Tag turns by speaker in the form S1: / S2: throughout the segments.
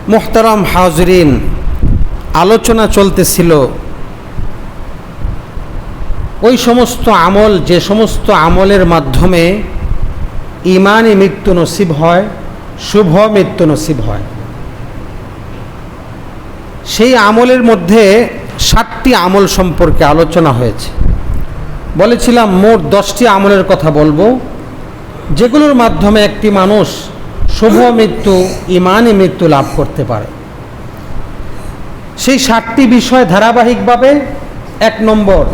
S1: মুহতারাম হাজরিন, আলোচনা চলতেছিল ওই সমস্ত আমল, যে সমস্ত আমলের মাধ্যমে ঈমানি মৃত্যু নসিব হয়, শুভ মৃত্যু নসিব হয়। সেই আমলের মধ্যে 7টি আমল সম্পর্কে আলোচনা হয়েছে। বলেছিলাম মোট 10টি আমলের কথা বলবো, যেগুলোর মাধ্যমে একটি মানুষ শুভ মৃত্যু, ঈমানি মৃত্যু লাভ করতে পারে। সেই 7টি বিষয় ধারাবাহিকভাবে: 1 নম্বর,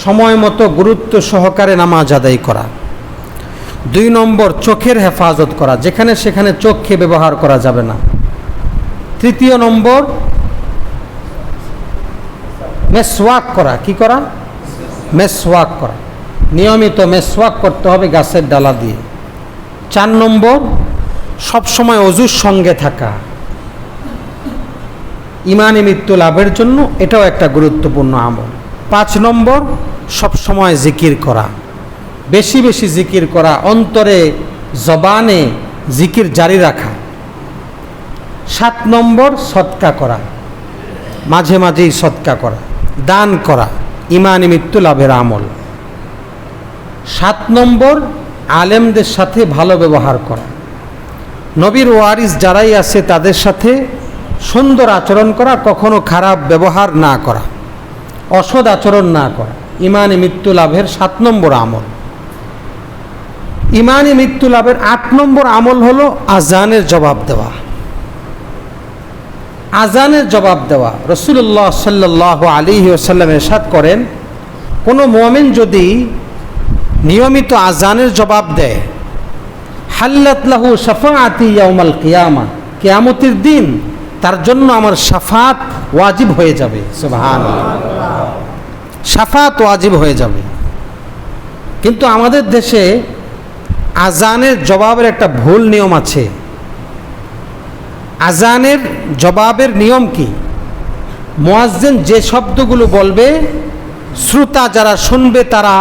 S1: সময় মতো গুরুত্ব সহকারে নামাজ আদায় করা। 2 নম্বর, চোখের হেফাজত করা, যেখানে সেখানে চোখকে ব্যবহার করা যাবে না। 3 নম্বর, মেসওয়াক করা। কি করা? মেসওয়াক করা। নিয়মিত মেসওয়াক করতে হবে গাছের ডালা দিয়ে। 4 নম্বর, সবসময় অজুর সঙ্গে থাকা। ঈমানি মৃত্যু লাভের জন্য এটাও একটা গুরুত্বপূর্ণ আমল। 5 নম্বর, সবসময় জিকির করা, বেশি বেশি জিকির করা, অন্তরে জবানে জিকির জারি রাখা। 7 নম্বর, সদকা করা, মাঝে মাঝেই সদকা করা, দান করা, ঈমানি মৃত্যু লাভের আমল। 7 নম্বর, আলেমদের সাথে ভালো ব্যবহার করা, নবীর ওয়ারিস যারাই আছে তাদের সাথে সুন্দর আচরণ করা, কখনো খারাপ ব্যবহার না করা, অসৎ আচরণ না করা, ঈমানি মৃত্যু লাভের 7 নম্বর আমল। ঈমানি মৃত্যু লাভের 8 নম্বর আমল হলো আজানের জবাব দেওয়া। আজানের জবাব দেওয়া। রাসূলুল্লাহ সাল্লাল্লাহু আলাইহি ওয়াসাল্লাম ইরশাদ করেন, কোনো মুমিন যদি নিয়মিত আজানের জবাব দেয়, হাল্লাত লাহু শাফাআতি ইয়াউমাল কিয়ামা, কিয়ামতের দিন তার জন্য আমার শাফাত ওয়াজিব হয়ে যাবে। সুবহানাল্লাহ, শাফাত ওয়াজিব হয়ে যাবে। কিন্তু আমাদের দেশে আজানের জবাবের একটা ভুল নিয়ম আছে। আজানের জবাবের নিয়ম কি? মুয়াজ্জিন যে শব্দগুলো বলবে, শ্রোতা যারা শুনবে তারা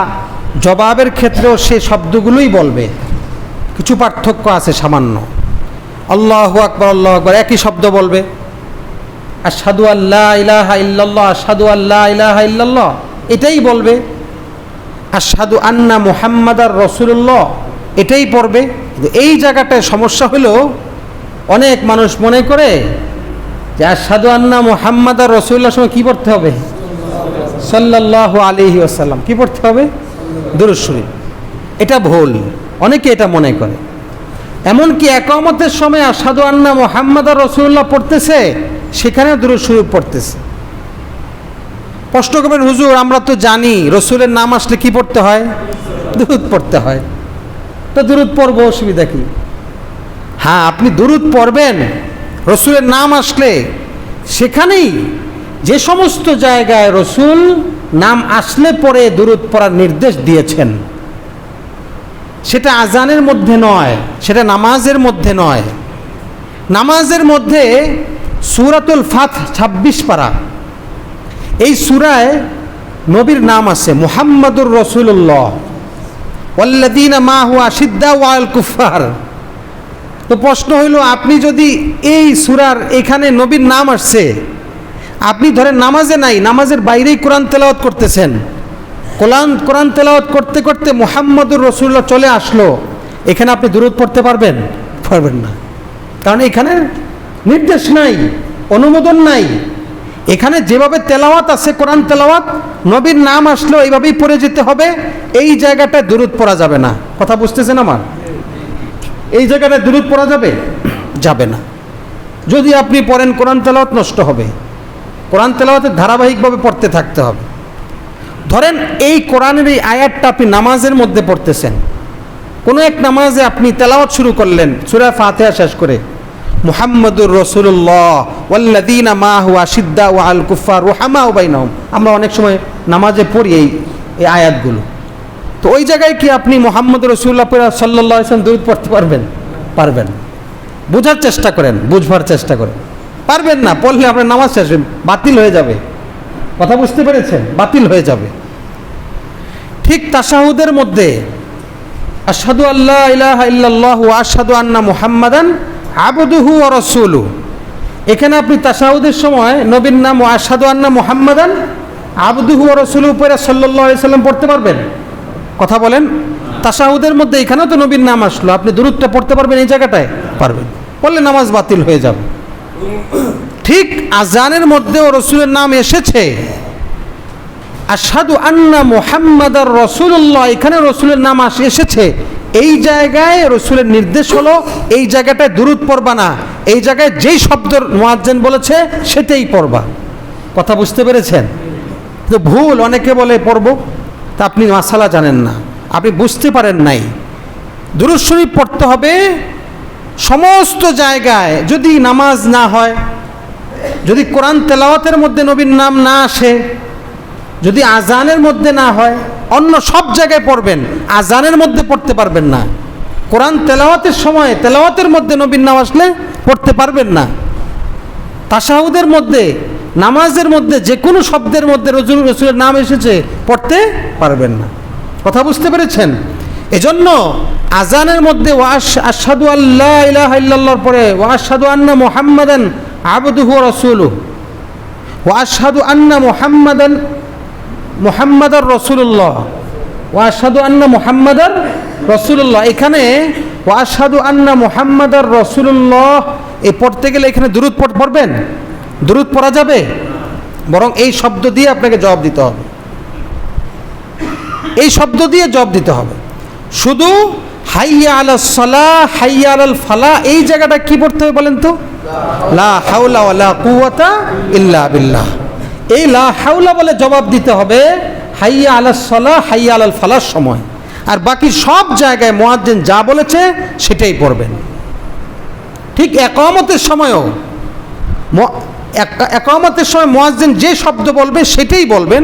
S1: জবাবের ক্ষেত্রেও সেই শব্দগুলোই বলবে। কিছু পার্থক্য আছে সামান্য। আল্লাহু আকবার, আল্লাহু আকবার একই শব্দ বলবে। আশহাদু আল্লা ইলাহা ইল্লাল্লাহ, আশহাদু আল্লা ইলাহা ইল্লাল্লাহ এটাই বলবে। আশহাদু আন্না মুহাম্মাদার রাসূলুল্লাহ এটাই পড়বে। এই জায়গাটায় সমস্যা হলো, অনেক মানুষ মনে করে যে আশহাদু আন্না মুহাম্মাদার রাসূলুল্লাহর সময় কি পড়তে হবে? সাল্লাল্লাহু আলাইহি ওয়াসাল্লাম। কি পড়তে হবে? দুরূদ শরীফ। এটা ভুল, অনেকে এটা মনে করে। এমনকি ইকামতের সময় আশহাদু আন্না মুহাম্মাদার রাসূলুল্লাহ পড়তেছে, সেখানেও দুরূদ শরীফ পড়তেছে। প্রশ্ন করবেন, হুজুর আমরা তো জানি রসুলের নাম আসলে কি পড়তে হয়? দুরূদ পড়তে হয়। তো দুরূদ পড়বো, অসুবিধা কি? হ্যাঁ, আপনি দুরূদ পড়বেন রসুলের নাম আসলে। সেখানেই যে সমস্ত জায়গায় রসুল নাম আসলে পরে দুরূদ পড়ার নির্দেশ দিয়েছেন, সেটা আজানের মধ্যে নয়, সেটা নামাজের মধ্যে নয়। নামাজের মধ্যে সূরাতুল ফাত 26 পারা, এই সূরায় নবীর নাম আছে মুহাম্মাদুর রাসূলুল্লাহ, ওয়াল্লাযীনা মাহু আশিদ্দাউ আলাল কুফার। তো প্রশ্ন হইল, আপনি যদি এই সূরার এখানে নবীর নাম আসছে, আপনি ধরেন নামাজে নাই, নামাজের বাইরেই কোরআন তেলাওয়াত করতেছেন, কোরআন তেলাওয়াত করতে করতে মুহাম্মাদুর রাসূলুল্লাহ চলে আসলো, এখানে আপনি দুরূদ পড়তে পারবেন? পারবেন না, কারণ এখানে নির্দেশ নাই, অনুমোদন নাই। এখানে যেভাবে তেলাওয়াত আছে কোরআন তেলাওয়াত, নবীর নাম আসলো এইভাবেই পড়ে যেতে হবে। এই জায়গাটায় দুরূদ পড়া যাবে না। কথা বুঝতেছেন আমার? এই জায়গাটায় দুরূদ পড়া যাবে? যাবে না। যদি আপনি পড়েন কোরআন তেলাওয়াত নষ্ট হবে। কোরআন তেলাওয়াতে ধারাবাহিকভাবে পড়তে থাকতে হবে। ধরেন এই কোরআনের এই আয়াতটা আপনি নামাজের মধ্যে পড়তেছেন, কোনো এক নামাজে আপনি তেলাওয়াত শুরু করলেন সূরা ফাতিহা শেষ করে, মুহাম্মাদুর রাসূলুল্লাহ ওয়াল্লাযীনা মাহু আশিদ্দাউ আলাল কুফার রুহামাউ বাইনাহুম। আমরা অনেক সময় নামাজে পড়ি এই আয়াতগুলো। তো ওই জায়গায় কি আপনি মুহাম্মাদুর রাসূলুল্লাহ সাল্লাল্লাহু আলাইহি ওয়াসাল্লাম দুরূদ পড়তে পারবেন? পারবেন। বোঝার চেষ্টা করেন, বুঝবার চেষ্টা করেন। পারবেন না, পড়লে আপনার নামাজ শেষ বাতিল হয়ে যাবে। কথা বুঝতে পেরেছেন? বাতিল হয়ে যাবে। ঠিক তাশাহুদের মধ্যে আশহাদু আল্লা ইলাহা ইল্লাল্লাহু ওয়া আশহাদু আন্না মুহাম্মাদান আবদুহু ওয়া রাসূলুহু, এখানে আপনি তাশাহুদের সময় নবীর নাম ওয়া আশহাদু আন্না মুহাম্মাদান আবদুহু ওয়া রাসূলুহু পড়ে সাল্লাল্লাহু আলাইহি সাল্লাম পড়তে পারবেন? কথা বলেন। তাশাহুদের মধ্যে এখানেও তো নবীর নাম আসলো, আপনি দুরূদটা পড়তে পারবেন এই জায়গাটায়? পারবেন। পড়লে নামাজ বাতিল হয়ে যাবে। ঠিক আজানের মধ্যেও রাসূলের নাম এসেছে, আশহাদু আন্না মুহাম্মাদার রাসূলুল্লাহ, এখানে রাসূলের নাম এসেছে। এই জায়গায় রাসূলের নির্দেশ হলো এই জায়গাটায় দুরূদ পড়বা না, এই জায়গায় যেই শব্দ মুয়াজ্জিন বলেছে সেটাই পড়বা। কথা বুঝতে পেরেছেন? তো ভুল অনেকে বলে পড়ব, তা আপনি মাসালা জানেন না, আপনি বুঝতে পারেন নাই। দুরূদ শরীফ পড়তে হবে সমস্ত জায়গায়। যদি নামাজ না হয়, যদি কোরআন তেলাওয়াতের মধ্যে নবীর নাম না আসে, যদি আজানের মধ্যে না হয়, অন্য সব জায়গায় পড়বেন, আজানের মধ্যে পড়তে পারবেন না। কোরআন তেলাওয়াতের সময় তেলাওয়াতের মধ্যে নবীর নাম আসলে পড়তে পারবেন না। তাশাহুদের মধ্যে, নামাজের মধ্যে যে কোনো শব্দের মধ্যে রাসূলের নাম এসেছে, পড়তে পারবেন না। কথা বুঝতে পেরেছেন? এজন্য আজানের মধ্যে আশহাদু আল্লা ইলাহা ইল্লাল্লাহর পরে ওয়া আশহাদু আন্না মুহাম্মাদান আবদুহু ওয়া রাসূলুহু ওয়া আশহাদু আন্না মুহাম্মাদার রাসূলুল্লাহ ওয়া আশহাদু আন্না মুহাম্মাদার রাসূলুল্লাহ। এখানে ওয়া আশহাদু আন্না মুহাম্মাদার রাসূলুল্লাহ এই পড়তে গেলে এখানে দুরূদ পড়বেন? দুরূদ পড়া যাবে? বরং এই শব্দ দিয়ে আপনাকে জবাব দিতে হবে, এই শব্দ দিয়ে জবাব দিতে হবে। শুধু হাইয়া আলাস সালাহ হাইয়া আলাল ফালাহ এই জায়গাটা কি পড়তে হবে বলেন তো? লা হাওলা ওয়ালা কুওয়াতা ইল্লা বিল্লাহ। এই লা হাওলা বলে জবাব দিতে হবে হাইয়া আলাস সালাহ হাইয়া আলাল ফালাহর সময়। আর বাকি সব জায়গায় মুয়াজ্জিন যা বলেছে সেটাই পড়বেন। ঠিক ইকামতের সময়ও ইকামতের সময় মুয়াজ্জিন যে শব্দ বলবে সেটাই বলবেন।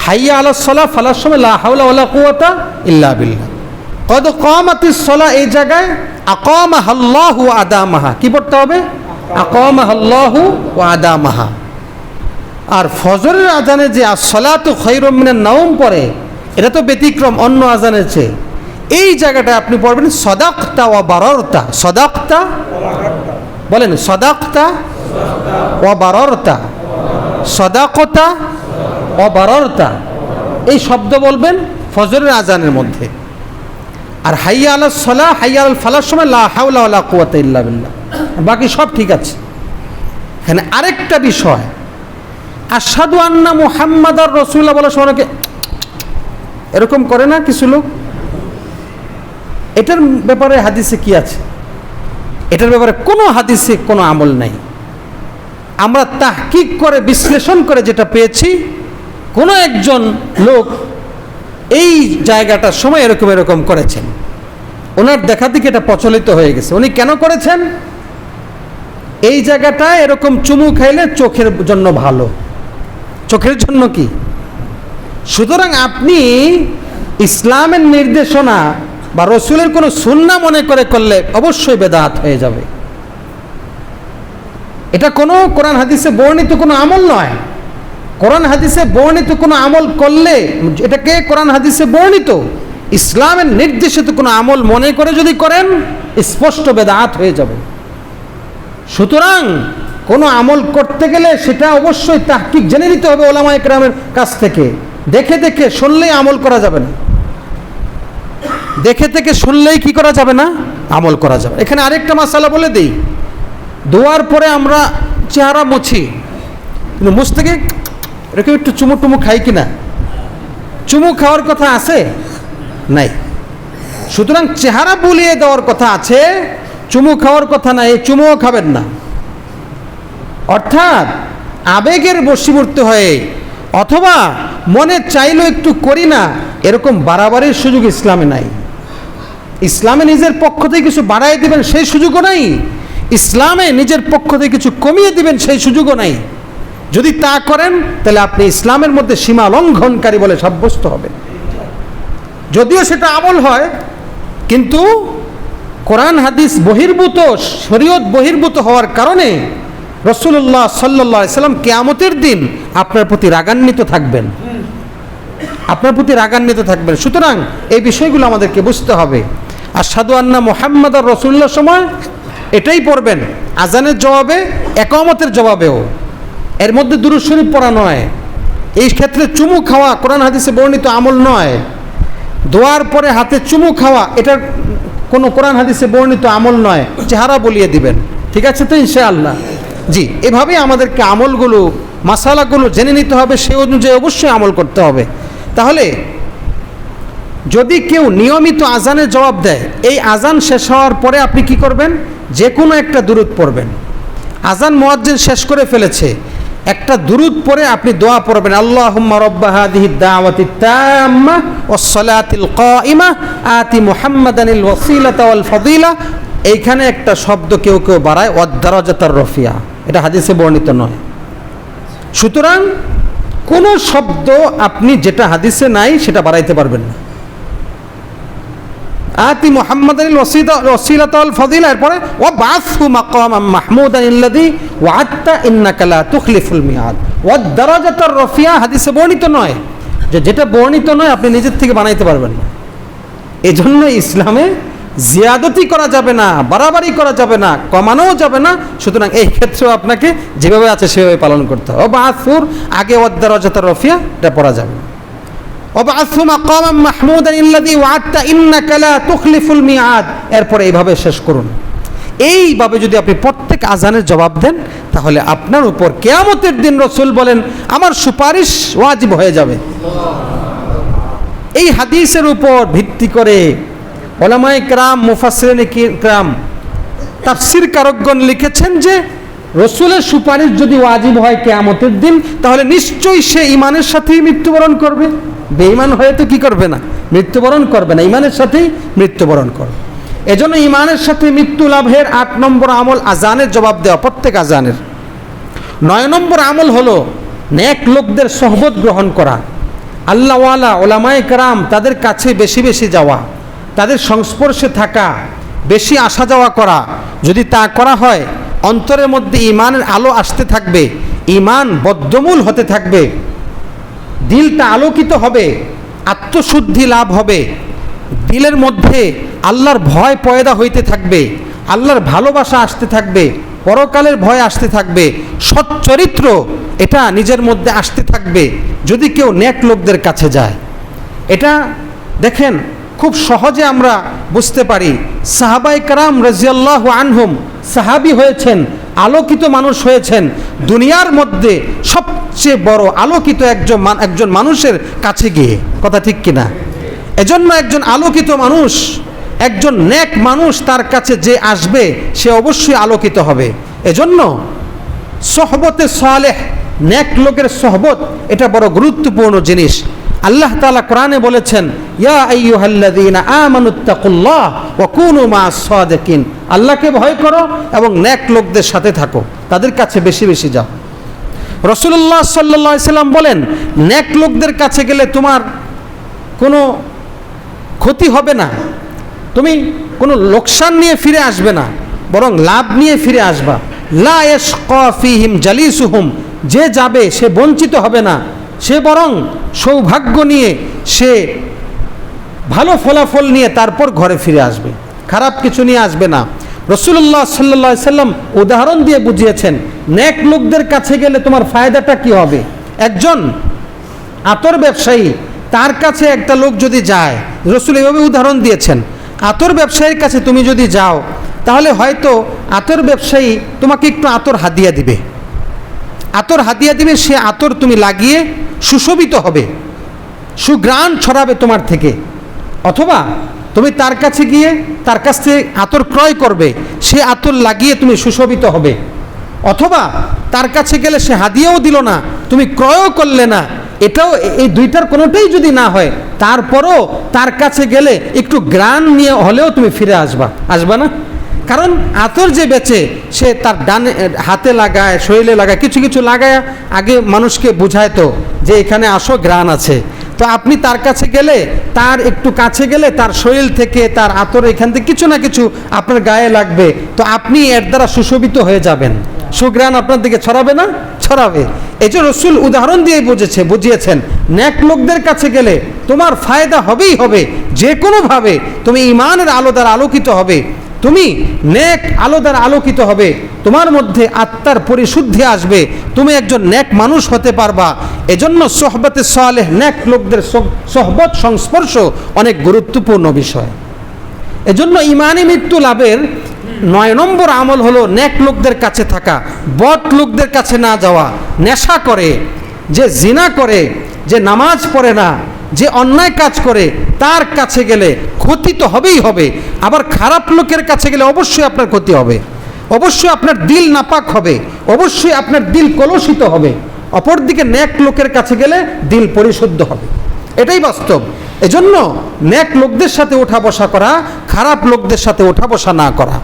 S1: হাইয়া আলাস সালাহ ফালাহর সময় লা হাওলা ওয়ালা কুওয়াতা ইল্লা বিল্লাহ। কদ কামাতিস সালাহ এই জায়গায় আকামাহাল্লাহু ওয়া আদামাহা কি পড়তে হবে? আকামাহাল্লাহু ওয়া আদামাহা। আর ফজরের আজানে যে আসসালাতু খায়রুম মিনান নাওম পড়ে, এটা তো ব্যতিক্রম অন্য আজানের চেয়ে। এই জায়গাটা আপনি পড়বেন সাদাকতা ওয়া বারারতা। সাদাকতা বলেন, সাদাকতা ওয়া বারারতা, সাদাকতা ওয়া বারারতা এই শব্দ বলবেন ফজরের আজানের মধ্যে। আর হাইয়া আলাস সালাহ হাইয়া আলাল ফালাহর সময় লা হাওলা ওয়ালা কুওয়াতা ইল্লা বিল্লাহ। বাকি সব ঠিক আছে। এখানে আরেকটা বিষয়, আশহাদু আন্না মুহাম্মাদার রাসূলুল্লাহ বলার সময় এরকম করে না কিছু লোক? এটার ব্যাপারে হাদিসে কি আছে? এটার ব্যাপারে কোনো হাদিসে কোনো আমল নাই। আমরা তাহকিক করে বিশ্লেষণ করে যেটা পেয়েছি, কোনো একজন লোক এই জায়গাটার সময় এরকম করেছেন, ওনার দেখা দিকে এটা প্রচলিত হয়ে গেছে। উনি কেন করেছেন? এই জায়গাটা এরকম চুমু খাইলে চোখের জন্য ভালো। চোখের জন্য কি? সুতরাং আপনি ইসলামের নির্দেশনা বা রসুলের কোনো সুন্নাহ মনে করে করলে অবশ্যই বেদাত হয়ে যাবে। এটা কোনো কোরআন হাদিসে বর্ণিত কোনো আমল নয়। কোরআন হাদিসে বর্ণিত কোনো আমল করলে এটাকে কোরআন হাদিসে বর্ণিত ইসলামের নির্দেশিত কোনো আমল মনে করে যদি করেন, স্পষ্ট বেদাত হয়ে যাবে। সুতরাং কোনো আমল করতে গেলে সেটা অবশ্যই তাহকিক জেনে নিতে হবে ওলামায়ে কেরামের কাছ থেকে। দেখে দেখে শুনলেই আমল করা যাবে না। দেখে দেখে শুনলেই কি করা যাবে না? আমল করা যাবে। এখানে আরেকটা মাসালা বলে দিই, দোয়ার পরে আমরা চেহারা মুছি, কিন্তু মুছ থেকে এরকম একটু চুমু টুমু খাই কিনা? চুমু খাওয়ার কথা আছে? নাই। সুতরাং চেহারা বুলিয়ে দেওয়ার কথা আছে, চুমু খাওয়ার কথা নাই। চুমুও খাবেন না। অর্থাৎ আবেগের বশীভূত হয়ে অথবা মনে চাইলেও একটু করি না, এরকম বাড়াবাড়ির সুযোগ ইসলামে নাই। ইসলামে নিজের পক্ষ থেকে কিছু বাড়াই দিবেন সেই সুযোগও নাই, ইসলামে নিজের পক্ষ থেকে কিছু কমিয়ে দিবেন সেই সুযোগও নাই। যদি তা করেন তাহলে আপনি ইসলামের মধ্যে সীমা লঙ্ঘনকারী বলে সাব্যস্ত হবেন। যদিও সেটা আমল হয়, কিন্তু কোরআন হাদিস বহির্ভূত, শরীয়ত বহির্ভূত হওয়ার কারণে রাসূলুল্লাহ সাল্লাল্লাহু আলাইহি সাল্লাম কিয়ামতের দিন আপনার প্রতি রাগান্বিত থাকবেন, আপনার প্রতি রাগান্বিত থাকবেন। সুতরাং এই বিষয়গুলো আমাদেরকে বুঝতে হবে। আশহাদু আন্না মুহাম্মাদার রাসূলুল্লাহ সময় এটাই পড়বেন আজানের জবাবে, ইকামতের জবাবেও। এর মধ্যে দুরূদ শরীফ পড়া নয়। এই ক্ষেত্রে চুমু খাওয়া কোরআন হাদিসে বর্ণিত আমল নয়। দোয়ার পরে হাতে চুমু খাওয়া এটা কোনো কোরআন হাদিসে বর্ণিত আমল নয়, চেহারা বলিয়ে দিবেন। ঠিক আছে তো ইনশাআল্লাহ? জি, এভাবেই আমাদেরকে আমলগুলো, মাসালাগুলো জেনে নিতে হবে, সে অনুযায়ী অবশ্যই আমল করতে হবে। তাহলে যদি কেউ নিয়মিত আজানের জবাব দেয়, এই আজান শেষ হওয়ার পরে আপনি কি করবেন? যে কোনো একটা দুরূদ পড়বেন। আজান মুয়াজ্জিন শেষ করে ফেলেছে, একটা দুরূদ পড়ে আপনি দোয়া পড়বেন, আল্লাহুম্মা রাব্বা হাযিহিদ দাওয়াতিত তাম্মা ওয়াস সালাতিল কাইমা আতি মুহাম্মাদানিল ওয়াসিলাতা ওয়াল ফাদিলা। এইখানে একটা শব্দ কেউ কেউ বাড়ায়, ওয়াদ দারাজাতার রফিয়া, এটা হাদিসে বর্ণিত নয়। সুতরাং কোন শব্দ আপনি যেটা হাদিসে নাই সেটা বাড়াইতে পারবেন না। আতি মুহাম্মাদানিল ওয়াসিলাতা ওয়াল ফাদিলা, এরপরে ওয়া বাসহু মাকামান মাহমুদানিল্লাযী ওয়া'আদতা ইন্নাকা লা তুখলিফুল মিআদ। ওয়াদ দারাজাতার রফিয়া হাদিসে বর্ণিত নয়, যেটা বর্ণিত নয় আপনি নিজের থেকে বানাইতে পারবেন না। এজন্য ইসলামে জিয়াদতি করা যাবে না, বাড়াবাড়ি করা যাবে না, কমানোও যাবে না। সুতরাং এই ক্ষেত্রেও আপনাকে যেভাবে আছে সেভাবে পালন করতে হবে। বাসুর আগে ওয়াদ দারাজাতার রফিয়া এটা পড়া যাবে না। ওয়াবাসহু মাকামান মাহমুদানিল্লাযী ওয়া'আদতা ইন্নাকা লা তুখলিফুল মিআদ, এরপরে এইভাবে শেষ করুন। এইভাবে যদি আপনি প্রত্যেক আজানের জবাব দেন, তাহলে আপনার উপর কিয়ামতের দিন রাসূল বলেন আমার সুপারিশ ওয়াজিব হয়ে যাবে। এই হাদিসের উপর ভিত্তি করে উলামায়ে কেরাম, মুফাসসিরিনে কেরাম, তাফসীর কারকগণ লিখেছেন যে রাসূলের সুপারিশ যদি ওয়াজিব হয় কিয়ামতের দিন, তাহলে নিশ্চয়ই সে ঈমানের সাথেই মৃত্যুবরণ করবে। বেঈমান হয়ে তো কি করবে না? মৃত্যুবরণ করবে না, ঈমানের সাথেই মৃত্যুবরণ করবে। এজন্য ঈমানের সাথে মৃত্যু লাভের 8 নম্বর আমল আজানের জবাব দেওয়া, প্রত্যেক আজানের। 9 নম্বর আমল হলো নেক লোকদের সোহবত গ্রহণ করা, আল্লাহওয়ালা উলামায়ে কেরাম তাদের কাছে বেশি বেশি যাওয়া, তাদের সংস্পর্শে থাকা, বেশি আসা যাওয়া করা। যদি তা করা হয়, অন্তরের মধ্যে ঈমানের আলো আসতে থাকবে, ঈমান বদ্ধমূল হতে থাকবে, দিলটা আলোকিত হবে, আত্মশুদ্ধি লাভ হবে, দিলের মধ্যে আল্লাহর ভয় পয়দা হইতে থাকবে, আল্লাহর ভালোবাসা আসতে থাকবে, পরকালের ভয় আসতে থাকবে, সচ্চরিত্র এটা নিজের মধ্যে আসতে থাকবে যদি কেউ নেক লোকদের কাছে যায়। এটা দেখেন খুব সহজে আমরা বুঝতে পারি। সাহাবায়ে কেরাম রাদিয়াল্লাহু আনহুম সাহাবী হয়েছেন, আলোকিত মানুষ হয়েছেন, দুনিয়ার মধ্যে সবচেয়ে বড় আলোকিত একজন মানুষের কাছে গিয়ে, কথা ঠিক কিনা? এজন্য একজন আলোকিত মানুষ, একজন নেক মানুষ তার কাছে যে আসবে সে অবশ্যই আলোকিত হবে। এজন্য সোহবতে সালেহ, নেক লোকের সোহবত এটা বড় গুরুত্বপূর্ণ জিনিস। আল্লাহ তাআলা কোরআনে বলেছেন, ইয়া আইয়ুহাল্লাযীনা আমানুত্তাকুল্লাহ ওয়া কুনু মা'আস সাদিকিন, আল্লাহকে ভয় করো এবং নেক লোকদের সাথে থাকো, তাদের কাছে বেশি বেশি যাও। রাসূলুল্লাহ সাল্লাল্লাহু আলাইহি সাল্লাম বলেন, নেক লোকদের কাছে গেলে তোমার কোনো ক্ষতি হবে না, তুমি কোনো লোকসান নিয়ে ফিরে আসবে না, বরং লাভ নিয়ে ফিরে আসবা। লা ইয়াশকা ফীহিম জালিসুহুম, যে যাবে সে বঞ্চিত হবে না, সে বরং সৌভাগ্য নিয়ে, সে ভালো ফলাফল নিয়ে তারপর ঘরে ফিরে আসবে, খারাপ কিছু নিয়ে আসবে না। রাসূলুল্লাহ সাল্লাল্লাহু আলাইহি সাল্লাম উদাহরণ দিয়ে বুঝিয়েছেন, নেক লোকদের কাছে গেলে তোমার ফায়দাটা কি হবে। একজন আতর ব্যবসায়ী, তার কাছে একটা লোক যদি যায়, রাসূল এভাবে উদাহরণ দিয়েছেন, আতর ব্যবসায়ীর কাছে তুমি যদি যাও, তাহলে হয়তো আতর ব্যবসায়ী তোমাকে একটু আতর হাদিয়া দিবে, আতর হাদিয়া দিবে, সে আতর তুমি লাগিয়ে সুশোভিত হবে, সুঘ্রাণ ছড়াবে তোমার থেকে। অথবা তুমি তার কাছে গিয়ে তার কাছ থেকে আতর ক্রয় করবে, সে আতর লাগিয়ে তুমি সুশোভিত হবে। অথবা তার কাছে গেলে সে হাদিয়াও দিল না, তুমি ক্রয়ও করলে না, এটাও, এই দুইটার কোনোটাই যদি না হয়, তারপরও তার কাছে গেলে একটু গ্রাণ নিয়ে হলেও তুমি ফিরে আসবা না? কারণ আতর যে বেচে সে তার ডানে হাতে লাগায়, শরীরে লাগায়, কিছু কিছু লাগায় আগে মানুষকে বুঝায় তো যে এখানে আসো, গ্রাণ আছে। তো আপনি তার কাছে গেলে, তার একটু কাছে গেলে তার শরীর থেকে, তার আতর এখান থেকে কিছু না কিছু আপনার গায়ে লাগবে, তো আপনি এর দ্বারা সুশোভিত হয়ে যাবেন, সুঘ্রাণ আপনার দিকে ছড়াবে না? ছড়াবে। এই যে রাসূল উদাহরণ দিয়ে বুঝিয়েছেন, নেক লোকদের কাছে গেলে তোমার ফায়দা হবেই হবে, যে কোনোভাবে তুমি ঈমানের আলো দ্বারা আলোকিত হবে, তুমি নেক আলো দ্বারা আলোকিত হবে, তোমার মধ্যে আত্মার পরিশুদ্ধি আসবে, তুমি একজন নেক মানুষ হতে পারবা। এজন্য সোহবতে সালেহ, নেক লোকদের সোহবত সংস্পর্শ অনেক গুরুত্বপূর্ণ বিষয়। এজন্য ইমানি মৃত্যু লাভের 9 নম্বর আমল হলো নেক লোকদের কাছে থাকা, বদ লোকদের কাছে না যাওয়া। নেশা করে, যে জিনা করে, যে নামাজ পড়ে না, যে অন্যায় কাজ করে, তার কাছে গেলে ক্ষতি তো হবেই হবে। আবার খারাপ লোকের কাছে গেলে অবশ্যই আপনার ক্ষতি হবে, অবশ্যই আপনার দিল নাপাক হবে, অবশ্যই আপনার দিল কলুষিত হবে। অপরদিকে নেক লোকের কাছে গেলে দিল পরিশুদ্ধ হবে, এটাই বাস্তব। এজন্য নেক লোকদের সাথে ওঠা বসা করা, খারাপ লোকদের সাথে ওঠা বসা না করা।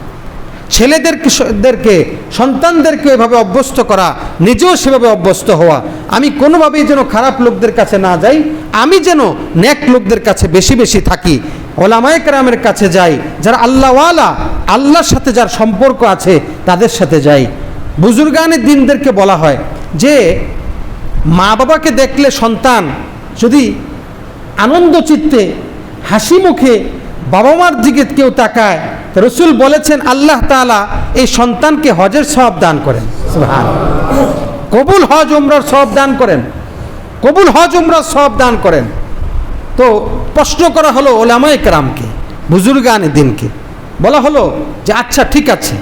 S1: ছেলেদেরকে সন্তানদেরকে এভাবে অভ্যস্ত করা, নিজেও সেভাবে অভ্যস্ত হওয়া। আমি কোনোভাবেই যেন খারাপ লোকদের কাছে না যাই, আমি যেন নেক লোকদের কাছে বেশি বেশি থাকি, ওলামায়ে কেরামের কাছে যাই, যারা আল্লাহওয়ালা, আল্লাহর সাথে যার সম্পর্ক আছে তাদের সাথে যাই। বুজুর্গানে দিনদেরকে বলা হয় যে মা বাবাকে দেখলে সন্তান যদি আনন্দ চিত্তে হাসি মুখে বাবা মার দিকে কেউ তাকায়, রসুল বলেছেন আল্লাহ তাআলা এই সন্তানকে হজের সওয়াব দান করেন। সুবহানাল্লাহ। কবুল হজ উমরার সওয়াব দান করেন, কবুল হজ উমরার সওয়াব দান করেন। তো প্রশ্ন করা হলো ওলামায়ে কেরামকে, বুজুর্গানে দিনকে, বলা হলো যে আচ্ছা ঠিক আছে,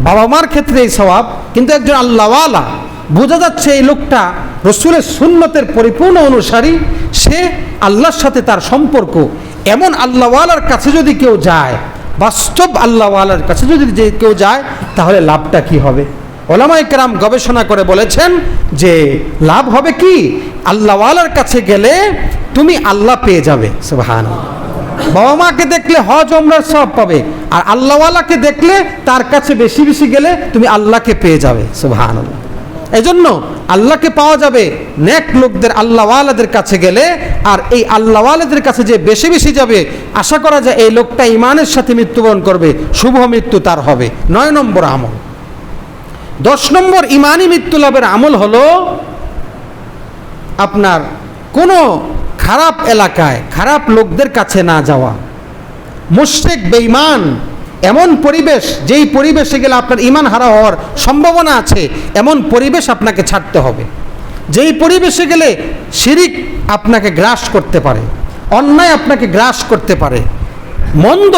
S1: বাবা মার ক্ষেত্রে এই সওয়াব, কিন্তু একজন আল্লাহওয়ালা, বোঝা যাচ্ছে এই লোকটা রসুলের সুন্নতের পরিপূর্ণ অনুসারী, সে আল্লাহর সাথে তার সম্পর্ক। এমন আল্লাহওয়ালার কাছে যদি কেউ যায়, বাস্তব আল্লাহওয়ালার কাছে যদি কেউ যায়, তাহলে লাভটা কি হবে? ওলামায়ে কেরাম গবেষণা করে বলেছেন যে লাভ হবে কি, আল্লাহওয়ালার কাছে গেলে তুমি আল্লাহ পেয়ে যাবে। সুবহানাল্লাহ। বাবা মাকে দেখলে হজ ওমরার সওয়াব পাবে, আর আল্লাহওয়ালাকে দেখলে তার কাছে বেশি বেশি গেলে তুমি আল্লাহকে পেয়ে যাবে। সুবহানাল্লাহ। এজন্য আল্লাহকে পাওয়া যাবে নেক লোকদের, আল্লাহওয়ালাদের কাছে গেলে। আর এই আল্লাহওয়ালাদের কাছে যে বেশি বেশি যাবে, আশা করা যায় এই লোকটা ইমানের সাথে মৃত্যুবরণ করবে, শুভ মৃত্যু তার হবে। 9 নম্বর আমল। 10 নম্বর ইমানি মৃত্যু লাভের আমল হলো আপনার কোনো খারাপ এলাকায় খারাপ লোকদের কাছে না যাওয়া। মুশরিক, বেঈমান এমন পরিবেশ, যেই পরিবেশে গেলে আপনার ঈমান হারা হওয়ার সম্ভাবনা আছে, এমন পরিবেশ আপনাকে ছাড়তে হবে। যেই পরিবেশে গেলে শিরিক আপনাকে গ্রাস করতে পারে, অন্যায় আপনাকে গ্রাস করতে পারে, মন্দ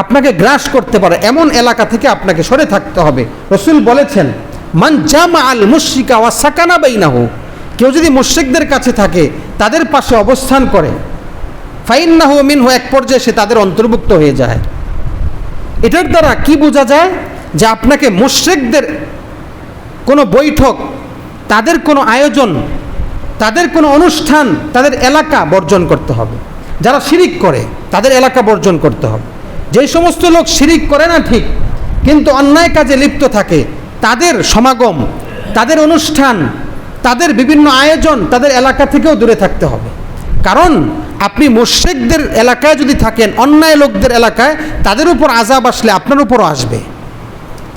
S1: আপনাকে গ্রাস করতে পারে, এমন এলাকা থেকে আপনাকে সরে থাকতে হবে। রাসূল বলেছেন মান জামা আল মুশরিকা ওয়া সাকানা বাইনাহু, কেউ যদি মুশরিকদের কাছে থাকে, তাদের পাশে অবস্থান করে, ফাইন্নাহু মিনহু, এক পর্যায়ে সে তাদের অন্তর্ভুক্ত হয়ে যায়। এটার দ্বারা কি বোঝা যায় যে আপনাকে মুশরিকদের কোনো বৈঠক, তাদের কোনো আয়োজন, তাদের কোনো অনুষ্ঠান, তাদের এলাকা বর্জন করতে হবে। যারা শিরিক করে তাদের এলাকা বর্জন করতে হবে। যেই সমস্ত লোক শিরিক করে না ঠিক, কিন্তু অন্যায় কাজে লিপ্ত থাকে, তাদের সমাগম, তাদের অনুষ্ঠান, তাদের বিভিন্ন আয়োজন, তাদের এলাকা থেকেও দূরে থাকতে হবে। কারণ আপনি মুশরিকদের এলাকায় যদি থাকেন, অন্যায় লোকদের এলাকায়, তাদের উপর আযাব আসলে আপনার উপরও আসবে,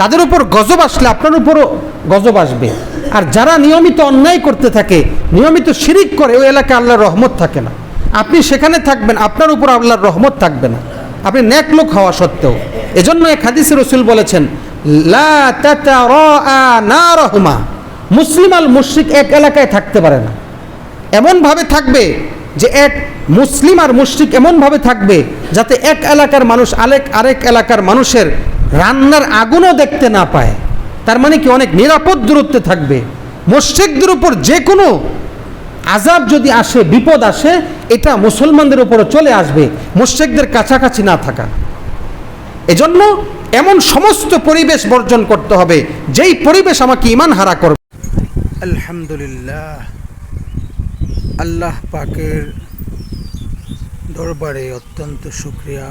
S1: তাদের উপর গজব আসলে আপনার উপরও গজব আসবে। আর যারা নিয়মিত অন্যায় করতে থাকে, নিয়মিত শিরিক করে, ওই এলাকায় আল্লাহর রহমত থাকে না। আপনি সেখানে থাকবেন, আপনার উপর আল্লাহর রহমত থাকবে না, আপনি নেক লোক হওয়া সত্ত্বেও। এজন্য এক হাদিসে রাসূল বলেছেন লা তাতারাআ নারহুমা, মুসলিম আর মুশরিক এক এলাকায় থাকতে পারে না। এমনভাবে থাকবে যে এক মুসলিম আর মুশরিক এমনভাবে থাকবে যাতে এক এলাকার মানুষ আরেক এলাকার মানুষের রান্নার আগুনও দেখতে না পায়। তার মানে কি, অনেক নিরাপদ দূরত্বে থাকবে। মুশরিকদের উপর যে কোনো আযাব যদি আসে, বিপদ আসে, এটা মুসলমানদের উপরে চলে আসবে, মুশরিকদের কাছাকাছি না থাকা। এজন্য এমন সমস্ত পরিবেশ বর্জন করতে হবে যেই পরিবেশ আমাকে ঈমান হারা করবে। আলহামদুলিল্লাহ, আল্লাহ পাকের দরবারে অত্যন্ত শুকরিয়া